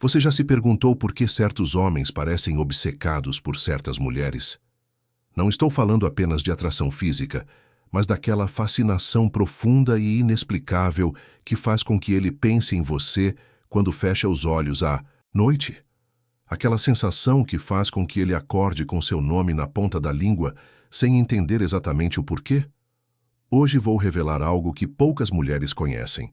Você já se perguntou por que certos homens parecem obcecados por certas mulheres? Não estou falando apenas de atração física, mas daquela fascinação profunda e inexplicável que faz com que ele pense em você quando fecha os olhos à noite. Aquela sensação que faz com que ele acorde com seu nome na ponta da língua, sem entender exatamente o porquê. Hoje vou revelar algo que poucas mulheres conhecem.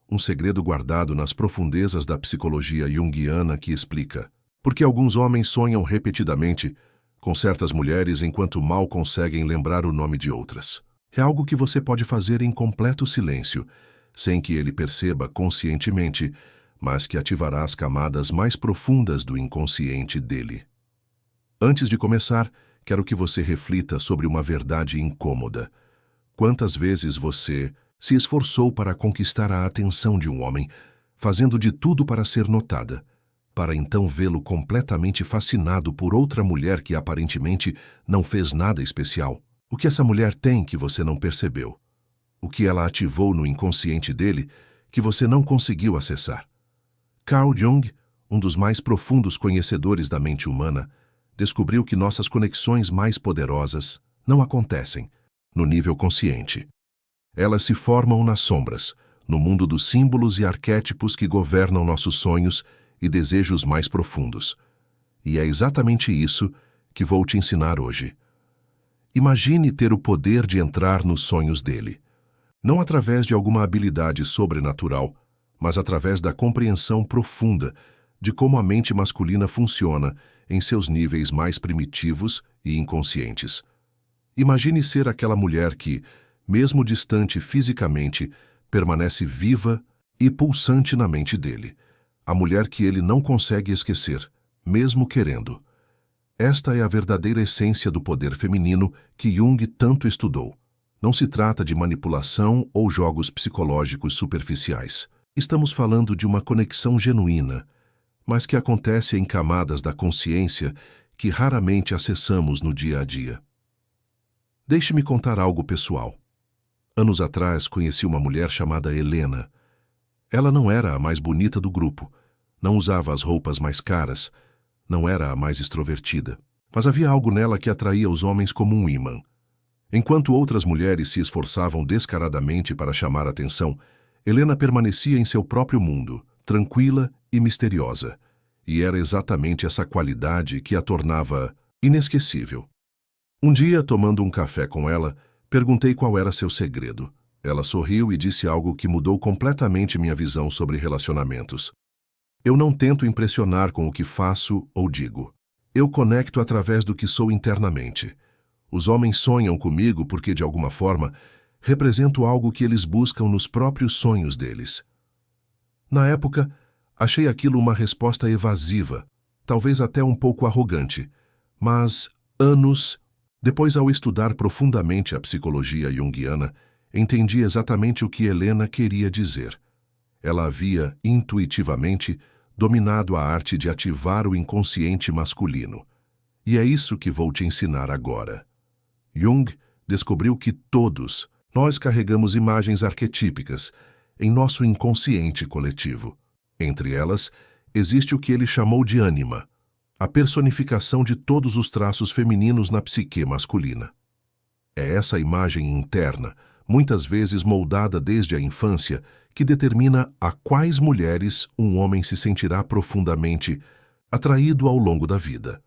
Um segredo guardado nas profundezas da psicologia junguiana que explica por que alguns homens sonham repetidamente com certas mulheres enquanto mal conseguem lembrar o nome de outras. É algo que você pode fazer em completo silêncio, sem que ele perceba conscientemente, mas que ativará as camadas mais profundas do inconsciente dele. Antes de começar, quero que você reflita sobre uma verdade incômoda. Quantas vezes você se esforçou para conquistar a atenção de um homem, fazendo de tudo para ser notada, para então vê-lo completamente fascinado por outra mulher que aparentemente não fez nada especial? O que essa mulher tem que você não percebeu? O que ela ativou no inconsciente dele que você não conseguiu acessar? Carl Jung, um dos mais profundos conhecedores da mente humana, descobriu que nossas conexões mais poderosas não acontecem no nível consciente. Elas se formam nas sombras, no mundo dos símbolos e arquétipos que governam nossos sonhos e desejos mais profundos. E é exatamente isso que vou te ensinar hoje. Imagine ter o poder de entrar nos sonhos dele. Não através de alguma habilidade sobrenatural, mas através da compreensão profunda de como a mente masculina funciona em seus níveis mais primitivos e inconscientes. Imagine ser aquela mulher que, mesmo distante fisicamente, permanece viva e pulsante na mente dele. A mulher que ele não consegue esquecer, mesmo querendo. Esta é a verdadeira essência do poder feminino que Jung tanto estudou. Não se trata de manipulação ou jogos psicológicos superficiais. Estamos falando de uma conexão genuína, mas que acontece em camadas da consciência que raramente acessamos no dia a dia. Deixe-me contar algo pessoal. Anos atrás, conheci uma mulher chamada Helena. Ela não era a mais bonita do grupo, não usava as roupas mais caras, não era a mais extrovertida, mas havia algo nela que atraía os homens como um ímã. Enquanto outras mulheres se esforçavam descaradamente para chamar atenção, Helena permanecia em seu próprio mundo, tranquila e misteriosa, e era exatamente essa qualidade que a tornava inesquecível. Um dia, tomando um café com ela, perguntei qual era seu segredo. Ela sorriu e disse algo que mudou completamente minha visão sobre relacionamentos. Eu não tento impressionar com o que faço ou digo. Eu conecto através do que sou internamente. Os homens sonham comigo porque, de alguma forma, represento algo que eles buscam nos próprios sonhos deles. Na época, achei aquilo uma resposta evasiva, talvez até um pouco arrogante, mas anos depois, ao estudar profundamente a psicologia junguiana, entendi exatamente o que Helena queria dizer. Ela havia, intuitivamente, dominado a arte de ativar o inconsciente masculino. E é isso que vou te ensinar agora. Jung descobriu que todos nós carregamos imagens arquetípicas em nosso inconsciente coletivo. Entre elas, existe o que ele chamou de ânima, a personificação de todos os traços femininos na psique masculina. É essa imagem interna, muitas vezes moldada desde a infância, que determina a quais mulheres um homem se sentirá profundamente atraído ao longo da vida.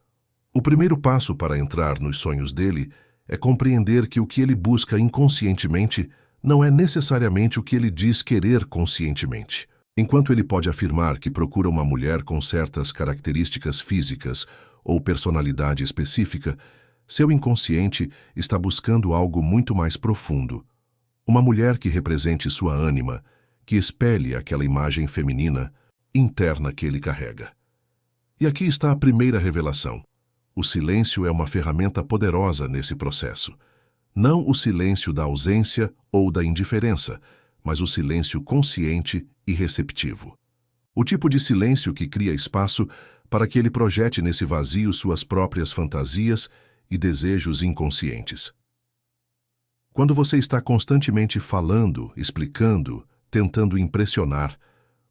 O primeiro passo para entrar nos sonhos dele é compreender que o que ele busca inconscientemente não é necessariamente o que ele diz querer conscientemente. Enquanto ele pode afirmar que procura uma mulher com certas características físicas ou personalidade específica, seu inconsciente está buscando algo muito mais profundo. Uma mulher que represente sua ânima, que espelhe aquela imagem feminina interna que ele carrega. E aqui está a primeira revelação. O silêncio é uma ferramenta poderosa nesse processo. Não o silêncio da ausência ou da indiferença, mas o silêncio consciente e receptivo. O tipo de silêncio que cria espaço para que ele projete nesse vazio suas próprias fantasias e desejos inconscientes. Quando você está constantemente falando, explicando, tentando impressionar,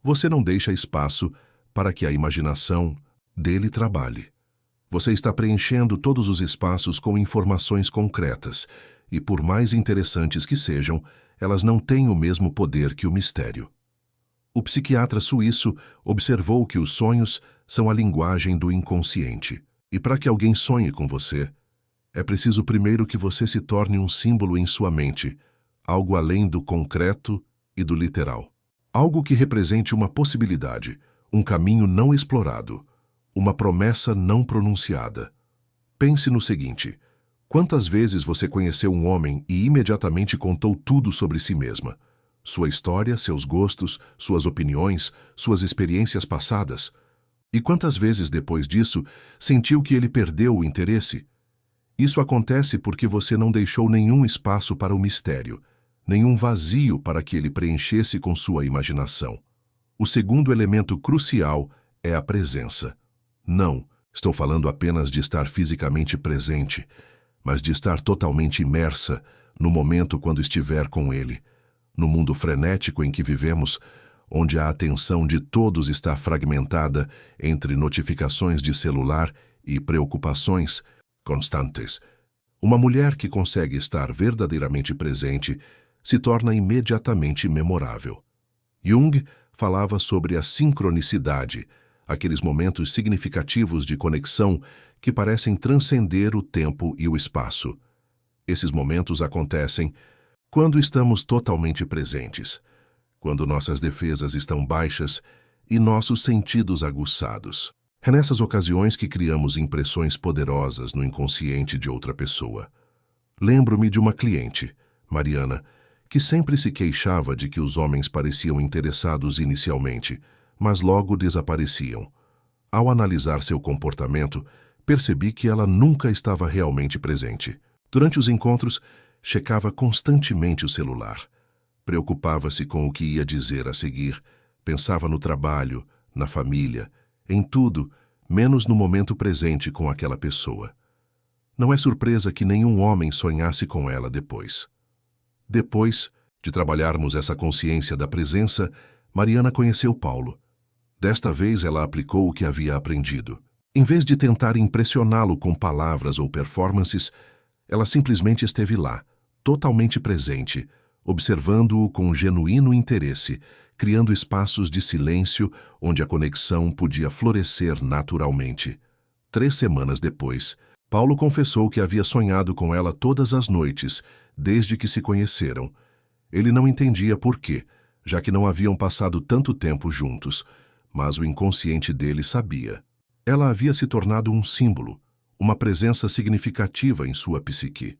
você não deixa espaço para que a imaginação dele trabalhe. Você está preenchendo todos os espaços com informações concretas, e por mais interessantes que sejam, elas não têm o mesmo poder que o mistério. O psiquiatra suíço observou que os sonhos são a linguagem do inconsciente. E para que alguém sonhe com você, é preciso primeiro que você se torne um símbolo em sua mente, algo além do concreto e do literal. Algo que represente uma possibilidade, um caminho não explorado, uma promessa não pronunciada. Pense no seguinte: quantas vezes você conheceu um homem e imediatamente contou tudo sobre si mesma? Sua história, seus gostos, suas opiniões, suas experiências passadas. E quantas vezes depois disso sentiu que ele perdeu o interesse? Isso acontece porque você não deixou nenhum espaço para o mistério, nenhum vazio para que ele preenchesse com sua imaginação. O segundo elemento crucial é a presença. Não, estou falando apenas de estar fisicamente presente, mas de estar totalmente imersa no momento quando estiver com ele. No mundo frenético em que vivemos, onde a atenção de todos está fragmentada entre notificações de celular e preocupações constantes, uma mulher que consegue estar verdadeiramente presente se torna imediatamente memorável. Jung falava sobre a sincronicidade, aqueles momentos significativos de conexão que parecem transcender o tempo e o espaço. Esses momentos acontecem quando estamos totalmente presentes, quando nossas defesas estão baixas e nossos sentidos aguçados. É nessas ocasiões que criamos impressões poderosas no inconsciente de outra pessoa. Lembro-me de uma cliente, Mariana, que sempre se queixava de que os homens pareciam interessados inicialmente, mas logo desapareciam. Ao analisar seu comportamento, percebi que ela nunca estava realmente presente. Durante os encontros, checava constantemente o celular. Preocupava-se com o que ia dizer a seguir, pensava no trabalho, na família, em tudo, menos no momento presente com aquela pessoa. Não é surpresa que nenhum homem sonhasse com ela depois. Depois de trabalharmos essa consciência da presença, Mariana conheceu Paulo. Desta vez ela aplicou o que havia aprendido. Em vez de tentar impressioná-lo com palavras ou performances, ela simplesmente esteve lá, totalmente presente, observando-o com genuíno interesse, criando espaços de silêncio onde a conexão podia florescer naturalmente. 3 semanas depois, Paulo confessou que havia sonhado com ela todas as noites, desde que se conheceram. Ele não entendia por quê, já que não haviam passado tanto tempo juntos, mas o inconsciente dele sabia. Ela havia se tornado um símbolo, uma presença significativa em sua psique.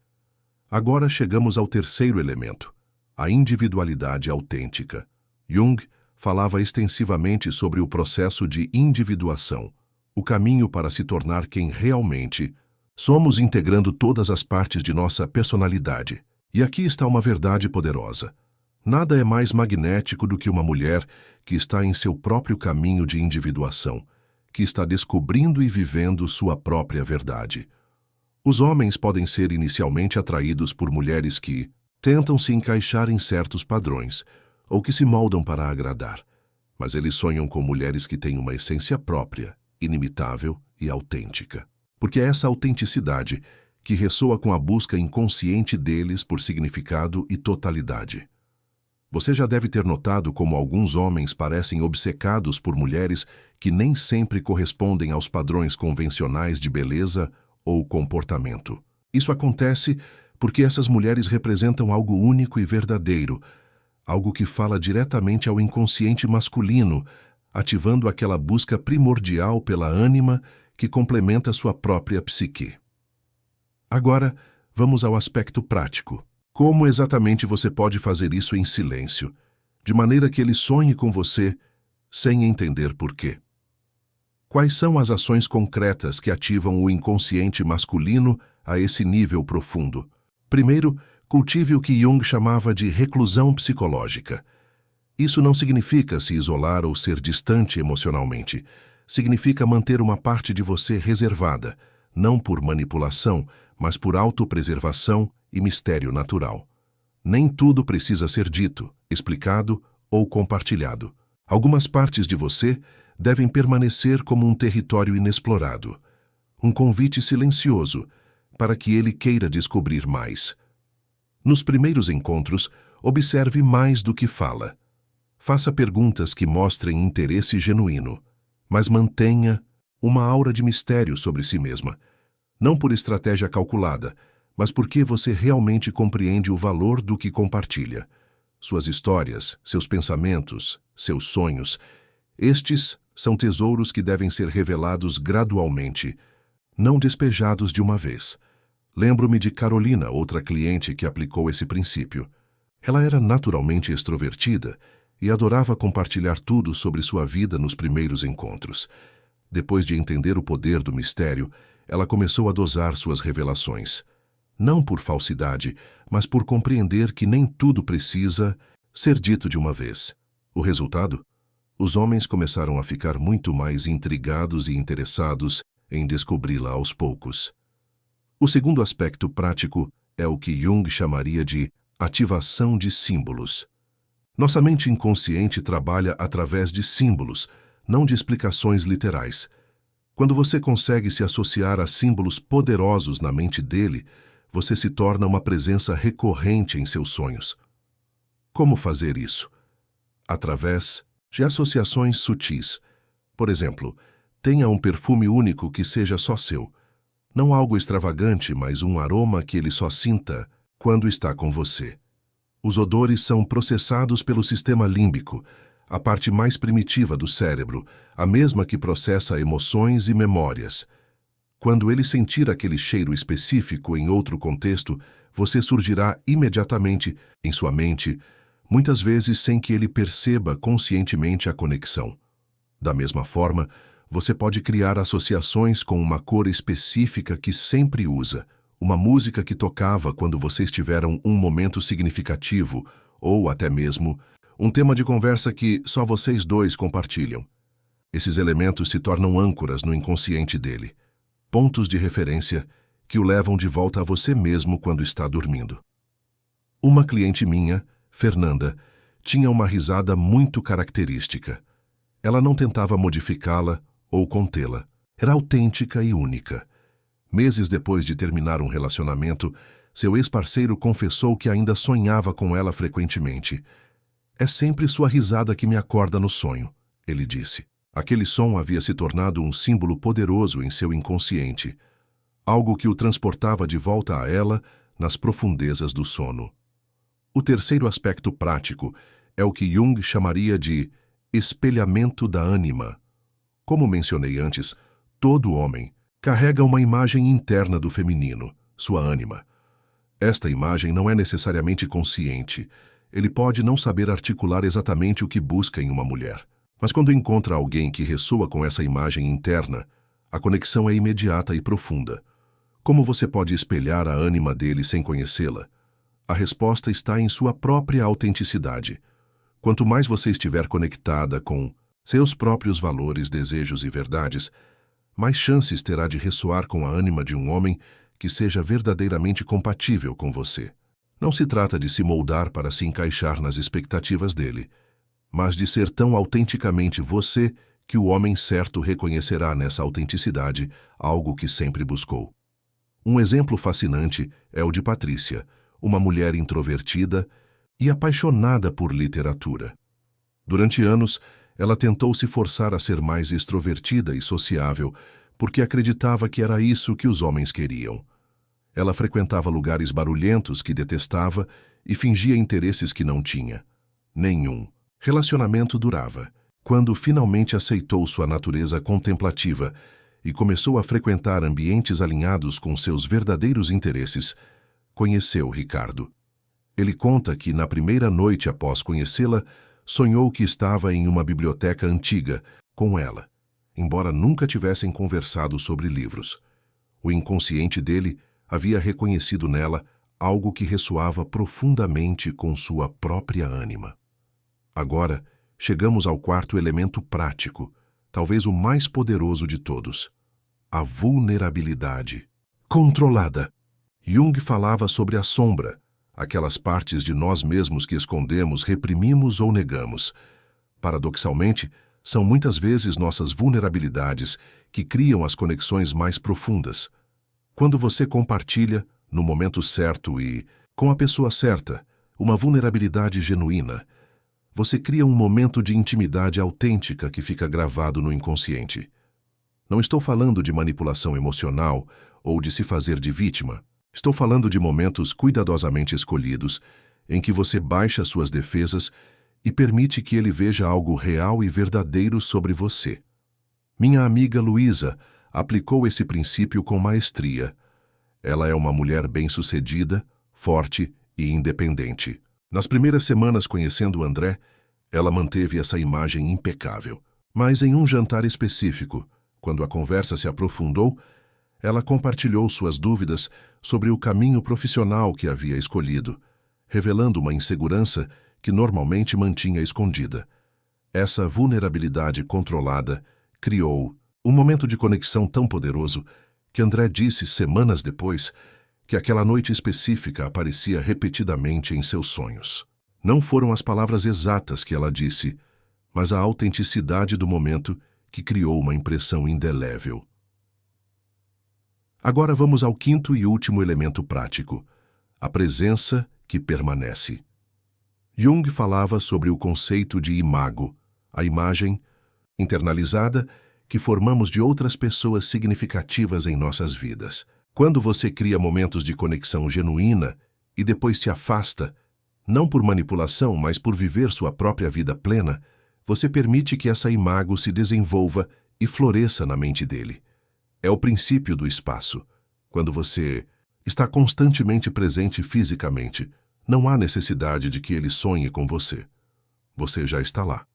Agora chegamos ao terceiro elemento, a individualidade autêntica. Jung falava extensivamente sobre o processo de individuação, o caminho para se tornar quem realmente somos, integrando todas as partes de nossa personalidade. E aqui está uma verdade poderosa. Nada é mais magnético do que uma mulher que está em seu próprio caminho de individuação, que está descobrindo e vivendo sua própria verdade. Os homens podem ser inicialmente atraídos por mulheres que tentam se encaixar em certos padrões, ou que se moldam para agradar, mas eles sonham com mulheres que têm uma essência própria, inimitável e autêntica. Porque é essa autenticidade que ressoa com a busca inconsciente deles por significado e totalidade. Você já deve ter notado como alguns homens parecem obcecados por mulheres que nem sempre correspondem aos padrões convencionais de beleza ou comportamento. Isso acontece porque essas mulheres representam algo único e verdadeiro, algo que fala diretamente ao inconsciente masculino, ativando aquela busca primordial pela ânima que complementa sua própria psique. Agora, vamos ao aspecto prático. Como exatamente você pode fazer isso em silêncio, de maneira que ele sonhe com você, sem entender por quê? Quais são as ações concretas que ativam o inconsciente masculino a esse nível profundo? Primeiro, cultive o que Jung chamava de reclusão psicológica. Isso não significa se isolar ou ser distante emocionalmente. Significa manter uma parte de você reservada, não por manipulação, mas por autopreservação e mistério natural. Nem tudo precisa ser dito, explicado ou compartilhado. Algumas partes de você devem permanecer como um território inexplorado, um convite silencioso para que ele queira descobrir mais. Nos primeiros encontros, observe mais do que fala. Faça perguntas que mostrem interesse genuíno, mas mantenha uma aura de mistério sobre si mesma, não por estratégia calculada, mas porque você realmente compreende o valor do que compartilha. Suas histórias, seus pensamentos, seus sonhos, estes são tesouros que devem ser revelados gradualmente, não despejados de uma vez. Lembro-me de Carolina, outra cliente que aplicou esse princípio. Ela era naturalmente extrovertida e adorava compartilhar tudo sobre sua vida nos primeiros encontros. Depois de entender o poder do mistério, ela começou a dosar suas revelações. Não por falsidade, mas por compreender que nem tudo precisa ser dito de uma vez. O resultado? Os homens começaram a ficar muito mais intrigados e interessados em descobri-la aos poucos. O segundo aspecto prático é o que Jung chamaria de ativação de símbolos. Nossa mente inconsciente trabalha através de símbolos, não de explicações literais. Quando você consegue se associar a símbolos poderosos na mente dele, você se torna uma presença recorrente em seus sonhos. Como fazer isso? Através de associações sutis. Por exemplo, tenha um perfume único que seja só seu. Não algo extravagante, mas um aroma que ele só sinta quando está com você. Os odores são processados pelo sistema límbico, a parte mais primitiva do cérebro, a mesma que processa emoções e memórias. Quando ele sentir aquele cheiro específico em outro contexto, você surgirá imediatamente em sua mente, muitas vezes sem que ele perceba conscientemente a conexão. Da mesma forma, você pode criar associações com uma cor específica que sempre usa, uma música que tocava quando vocês tiveram um momento significativo, ou até mesmo um tema de conversa que só vocês dois compartilham. Esses elementos se tornam âncoras no inconsciente dele, pontos de referência que o levam de volta a você mesmo quando está dormindo. Uma cliente minha, Fernanda, tinha uma risada muito característica. Ela não tentava modificá-la ou contê-la. Era autêntica e única. Meses depois de terminar um relacionamento, seu ex-parceiro confessou que ainda sonhava com ela frequentemente. "É sempre sua risada que me acorda no sonho", ele disse. Aquele som havia se tornado um símbolo poderoso em seu inconsciente, algo que o transportava de volta a ela nas profundezas do sono. O terceiro aspecto prático é o que Jung chamaria de espelhamento da ânima. Como mencionei antes, todo homem carrega uma imagem interna do feminino, sua ânima. Esta imagem não é necessariamente consciente. Ele pode não saber articular exatamente o que busca em uma mulher. Mas quando encontra alguém que ressoa com essa imagem interna, a conexão é imediata e profunda. Como você pode espelhar a ânima dele sem conhecê-la? A resposta está em sua própria autenticidade. Quanto mais você estiver conectada com seus próprios valores, desejos e verdades, mais chances terá de ressoar com a ânima de um homem que seja verdadeiramente compatível com você. Não se trata de se moldar para se encaixar nas expectativas dele, mas de ser tão autenticamente você que o homem certo reconhecerá nessa autenticidade algo que sempre buscou. Um exemplo fascinante é o de Patrícia, uma mulher introvertida e apaixonada por literatura. Durante anos, ela tentou se forçar a ser mais extrovertida e sociável, porque acreditava que era isso que os homens queriam. Ela frequentava lugares barulhentos que detestava e fingia interesses que não tinha. Nenhum relacionamento durava. Quando finalmente aceitou sua natureza contemplativa e começou a frequentar ambientes alinhados com seus verdadeiros interesses, conheceu Ricardo. Ele conta que, na primeira noite após conhecê-la, sonhou que estava em uma biblioteca antiga, com ela, embora nunca tivessem conversado sobre livros. O inconsciente dele havia reconhecido nela algo que ressoava profundamente com sua própria ânima. Agora, chegamos ao quarto elemento prático, talvez o mais poderoso de todos: a vulnerabilidade controlada. Jung falava sobre a sombra, aquelas partes de nós mesmos que escondemos, reprimimos ou negamos. Paradoxalmente, São muitas vezes nossas vulnerabilidades que criam as conexões mais profundas. Quando você compartilha, no momento certo e com a pessoa certa, uma vulnerabilidade genuína, você cria um momento de intimidade autêntica que fica gravado no inconsciente. Não estou falando de manipulação emocional ou de se fazer de vítima. Estou falando de momentos cuidadosamente escolhidos em que você baixa suas defesas e permite que ele veja algo real e verdadeiro sobre você. Minha amiga Luísa aplicou esse princípio com maestria. Ela é uma mulher bem-sucedida, forte e independente. Nas primeiras semanas conhecendo André, ela manteve essa imagem impecável. Mas em um jantar específico, quando a conversa se aprofundou, ela compartilhou suas dúvidas sobre o caminho profissional que havia escolhido, revelando uma insegurança que normalmente mantinha escondida. Essa vulnerabilidade controlada criou um momento de conexão tão poderoso que André disse semanas depois que aquela noite específica aparecia repetidamente em seus sonhos. Não foram as palavras exatas que ela disse, mas a autenticidade do momento que criou uma impressão indelével. Agora vamos ao quinto e último elemento prático: a presença que permanece. Jung falava sobre o conceito de imago, a imagem internalizada que formamos de outras pessoas significativas em nossas vidas. Quando você cria momentos de conexão genuína e depois se afasta, não por manipulação, mas por viver sua própria vida plena, você permite que essa imago se desenvolva e floresça na mente dele. É o princípio do espaço. Quando você está constantemente presente fisicamente, não há necessidade de que ele sonhe com você. Você já está lá.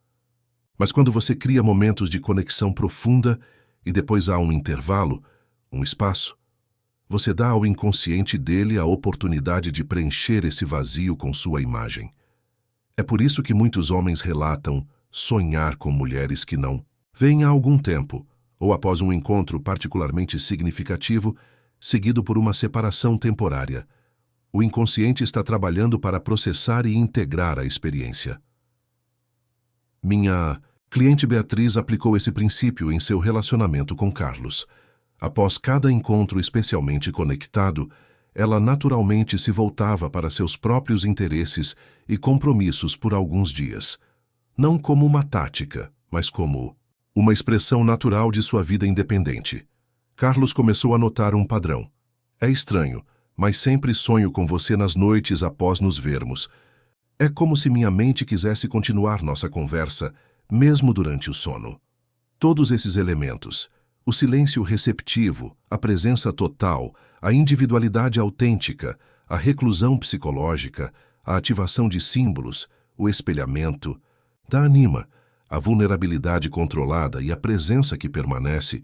Mas quando você cria momentos de conexão profunda e depois há um intervalo, um espaço, você dá ao inconsciente dele a oportunidade de preencher esse vazio com sua imagem. É por isso que muitos homens relatam sonhar com mulheres que não veem há algum tempo, ou após um encontro particularmente significativo, seguido por uma separação temporária. O inconsciente está trabalhando para processar e integrar a experiência. Minha cliente Beatriz aplicou esse princípio em seu relacionamento com Carlos. Após cada encontro especialmente conectado, ela naturalmente se voltava para seus próprios interesses e compromissos por alguns dias. Não como uma tática, mas como uma expressão natural de sua vida independente. Carlos começou a notar um padrão. É estranho, mas sempre sonho com você nas noites após nos vermos. É como se minha mente quisesse continuar nossa conversa, mesmo durante o sono. Todos esses elementos, o silêncio receptivo, a presença total, a individualidade autêntica, a reclusão psicológica, a ativação de símbolos, o espelhamento, da anima, a vulnerabilidade controlada e a presença que permanece,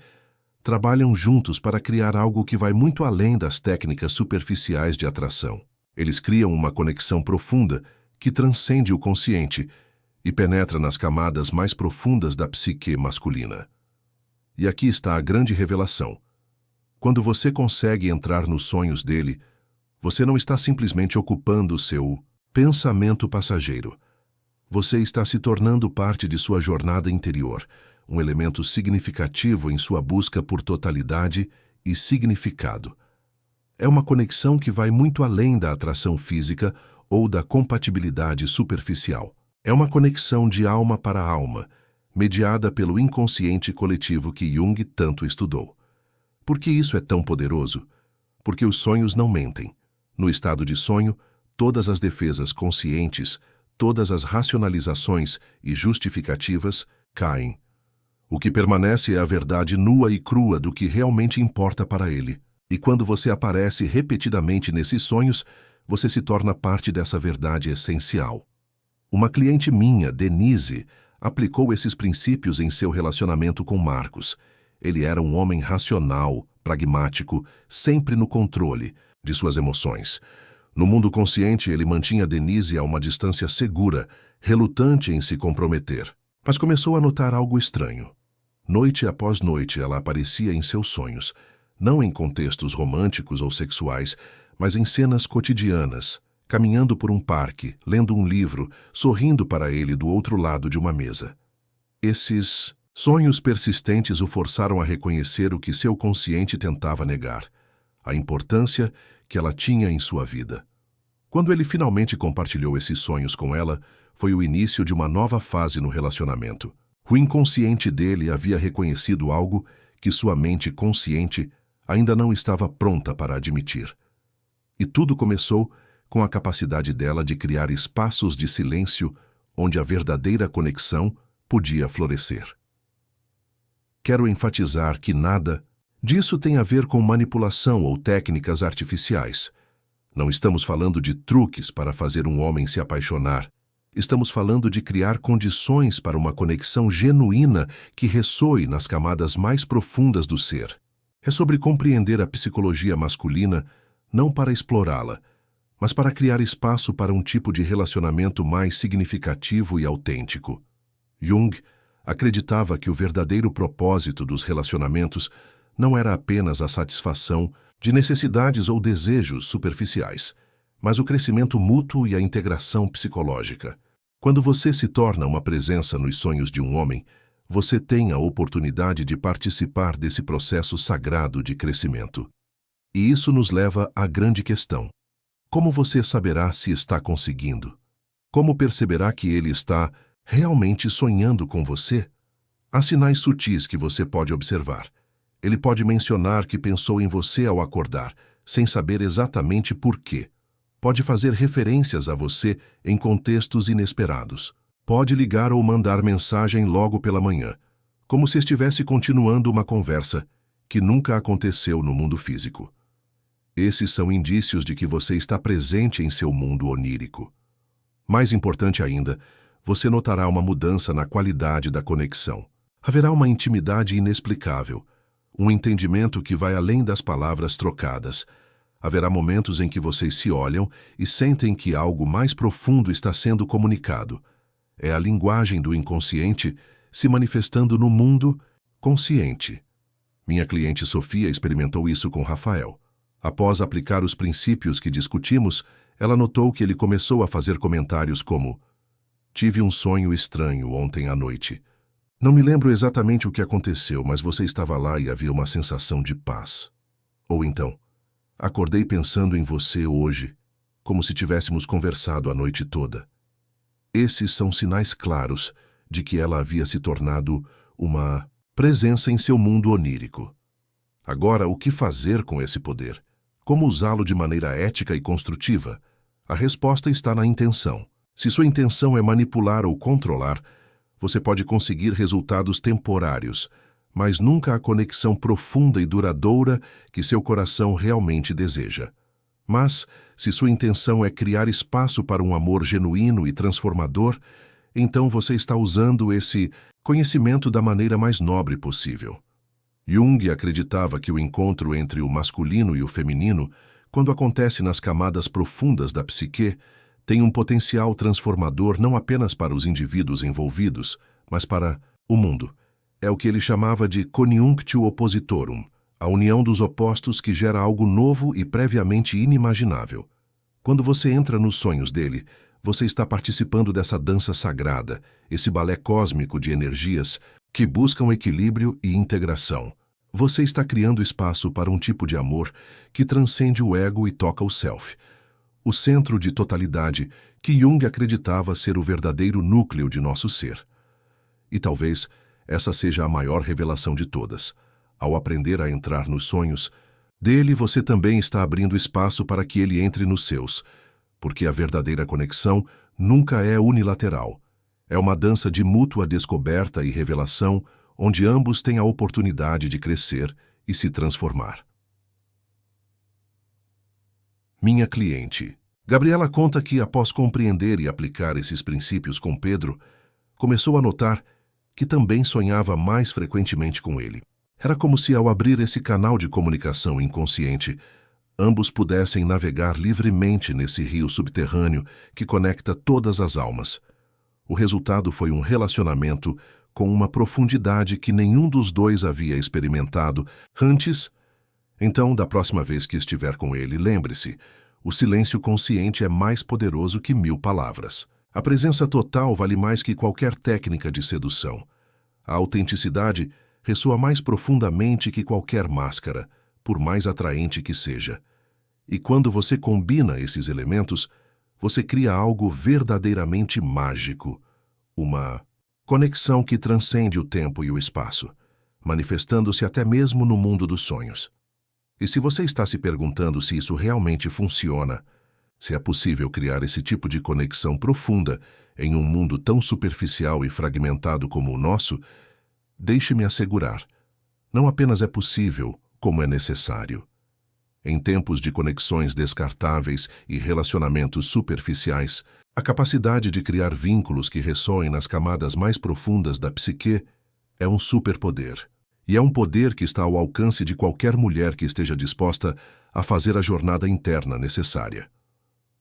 trabalham juntos para criar algo que vai muito além das técnicas superficiais de atração. Eles criam uma conexão profunda que transcende o consciente e penetra nas camadas mais profundas da psique masculina. E aqui está a grande revelação. Quando você consegue entrar nos sonhos dele, você não está simplesmente ocupando o seu pensamento passageiro. Você está se tornando parte de sua jornada interior, um elemento significativo em sua busca por totalidade e significado. É uma conexão que vai muito além da atração física ou da compatibilidade superficial. É uma conexão de alma para alma, mediada pelo inconsciente coletivo que Jung tanto estudou. Por que isso é tão poderoso? Porque os sonhos não mentem. No estado de sonho, todas as defesas conscientes, todas as racionalizações e justificativas caem. O que permanece é a verdade nua e crua do que realmente importa para ele. E quando você aparece repetidamente nesses sonhos, você se torna parte dessa verdade essencial. Uma cliente minha, Denise, aplicou esses princípios em seu relacionamento com Marcos. Ele era um homem racional, pragmático, sempre no controle de suas emoções. No mundo consciente, ele mantinha Denise a uma distância segura, relutante em se comprometer. Mas começou a notar algo estranho. Noite após noite, ela aparecia em seus sonhos, não em contextos românticos ou sexuais, mas em cenas cotidianas, caminhando por um parque, lendo um livro, sorrindo para ele do outro lado de uma mesa. Esses sonhos persistentes o forçaram a reconhecer o que seu consciente tentava negar, a importância que ela tinha em sua vida. Quando ele finalmente compartilhou esses sonhos com ela, foi o início de uma nova fase no relacionamento. O inconsciente dele havia reconhecido algo que sua mente consciente ainda não estava pronta para admitir. E tudo começou com a capacidade dela de criar espaços de silêncio onde a verdadeira conexão podia florescer. Quero enfatizar que nada disso tem a ver com manipulação ou técnicas artificiais. Não estamos falando de truques para fazer um homem se apaixonar. Estamos falando de criar condições para uma conexão genuína que ressoe nas camadas mais profundas do ser. É sobre compreender a psicologia masculina não para explorá-la, mas para criar espaço para um tipo de relacionamento mais significativo e autêntico. Jung acreditava que o verdadeiro propósito dos relacionamentos não era apenas a satisfação de necessidades ou desejos superficiais, mas o crescimento mútuo e a integração psicológica. Quando você se torna uma presença nos sonhos de um homem, você tem a oportunidade de participar desse processo sagrado de crescimento. E isso nos leva à grande questão: como você saberá se está conseguindo? Como perceberá que ele está realmente sonhando com você? Há sinais sutis que você pode observar. Ele pode mencionar que pensou em você ao acordar, sem saber exatamente por quê. Pode fazer referências a você em contextos inesperados. Pode ligar ou mandar mensagem logo pela manhã, como se estivesse continuando uma conversa que nunca aconteceu no mundo físico. Esses são indícios de que você está presente em seu mundo onírico. Mais importante ainda, você notará uma mudança na qualidade da conexão. Haverá uma intimidade inexplicável, um entendimento que vai além das palavras trocadas. Haverá momentos em que vocês se olham e sentem que algo mais profundo está sendo comunicado. É a linguagem do inconsciente se manifestando no mundo consciente. Minha cliente Sofia experimentou isso com Rafael. Após aplicar os princípios que discutimos, ela notou que ele começou a fazer comentários como: "Tive um sonho estranho ontem à noite. Não me lembro exatamente o que aconteceu, mas você estava lá e havia uma sensação de paz." Ou então: "Acordei pensando em você hoje, como se tivéssemos conversado a noite toda." Esses são sinais claros de que ela havia se tornado uma presença em seu mundo onírico. Agora, o que fazer com esse poder? Como usá-lo de maneira ética e construtiva? A resposta está na intenção. Se sua intenção é manipular ou controlar, você pode conseguir resultados temporários, mas nunca a conexão profunda e duradoura que seu coração realmente deseja. Mas, se sua intenção é criar espaço para um amor genuíno e transformador, então você está usando esse conhecimento da maneira mais nobre possível. Jung acreditava que o encontro entre o masculino e o feminino, quando acontece nas camadas profundas da psique, tem um potencial transformador não apenas para os indivíduos envolvidos, mas para o mundo. É o que ele chamava de conjunctio oppositorum, a união dos opostos que gera algo novo e previamente inimaginável. Quando você entra nos sonhos dele, você está participando dessa dança sagrada, esse balé cósmico de energias que buscam equilíbrio e integração. Você está criando espaço para um tipo de amor que transcende o ego e toca o self, o centro de totalidade que Jung acreditava ser o verdadeiro núcleo de nosso ser. E talvez essa seja a maior revelação de todas. Ao aprender a entrar nos sonhos dele, você também está abrindo espaço para que ele entre nos seus, porque a verdadeira conexão nunca é unilateral. É uma dança de mútua descoberta e revelação, onde ambos têm a oportunidade de crescer e se transformar. Minha cliente. Gabriela conta que, após compreender e aplicar esses princípios com Pedro, começou a notar que também sonhava mais frequentemente com ele. Era como se, ao abrir esse canal de comunicação inconsciente, ambos pudessem navegar livremente nesse rio subterrâneo que conecta todas as almas. O resultado foi um relacionamento com uma profundidade que nenhum dos dois havia experimentado antes. Então, da próxima vez que estiver com ele, lembre-se, o silêncio consciente é mais poderoso que 1000 palavras. A presença total vale mais que qualquer técnica de sedução. A autenticidade ressoa mais profundamente que qualquer máscara, por mais atraente que seja. E quando você combina esses elementos, você cria algo verdadeiramente mágico, uma conexão que transcende o tempo e o espaço, manifestando-se até mesmo no mundo dos sonhos. E se você está se perguntando se isso realmente funciona, se é possível criar esse tipo de conexão profunda em um mundo tão superficial e fragmentado como o nosso, deixe-me assegurar, não apenas é possível, como é necessário. Em tempos de conexões descartáveis e relacionamentos superficiais, a capacidade de criar vínculos que ressoem nas camadas mais profundas da psique é um superpoder. E é um poder que está ao alcance de qualquer mulher que esteja disposta a fazer a jornada interna necessária.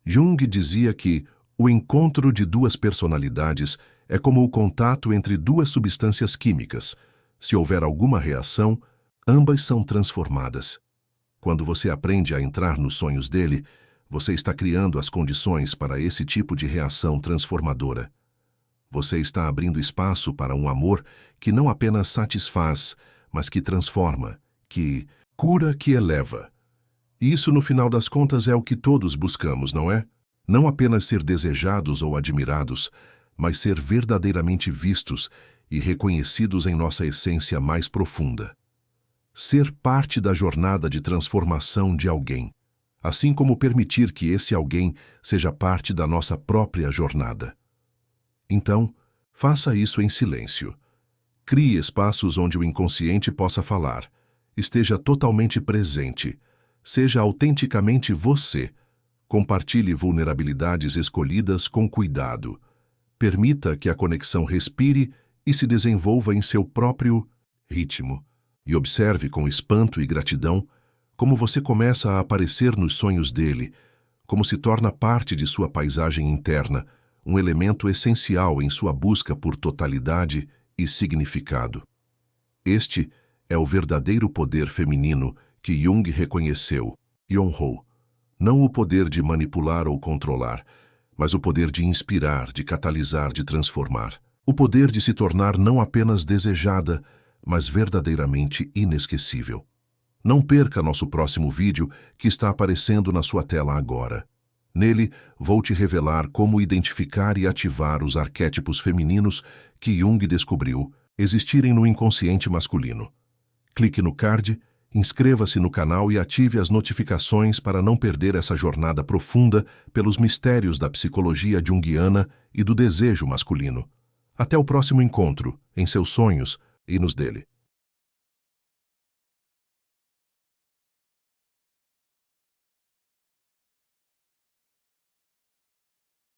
Jung dizia que o encontro de duas personalidades é como o contato entre duas substâncias químicas. Se houver alguma reação, ambas são transformadas. Quando você aprende a entrar nos sonhos dele, você está criando as condições para esse tipo de reação transformadora. Você está abrindo espaço para um amor que não apenas satisfaz, mas que transforma, que cura, que eleva. E isso, no final das contas, é o que todos buscamos, não é? Não apenas ser desejados ou admirados, mas ser verdadeiramente vistos e reconhecidos em nossa essência mais profunda. Ser parte da jornada de transformação de alguém, assim como permitir que esse alguém seja parte da nossa própria jornada. Então, faça isso em silêncio. Crie espaços onde o inconsciente possa falar. Esteja totalmente presente. Seja autenticamente você. Compartilhe vulnerabilidades escolhidas com cuidado. Permita que a conexão respire e se desenvolva em seu próprio ritmo. E observe com espanto e gratidão como você começa a aparecer nos sonhos dele, como se torna parte de sua paisagem interna, um elemento essencial em sua busca por totalidade e significado. Este é o verdadeiro poder feminino que Jung reconheceu e honrou. Não o poder de manipular ou controlar, mas o poder de inspirar, de catalisar, de transformar. O poder de se tornar não apenas desejada, mas verdadeiramente inesquecível. Não perca nosso próximo vídeo que está aparecendo na sua tela agora. Nele, vou te revelar como identificar e ativar os arquétipos femininos que Jung descobriu existirem no inconsciente masculino. Clique no card, inscreva-se no canal e ative as notificações para não perder essa jornada profunda pelos mistérios da psicologia junguiana e do desejo masculino. Até o próximo encontro, em seus sonhos e nos dele.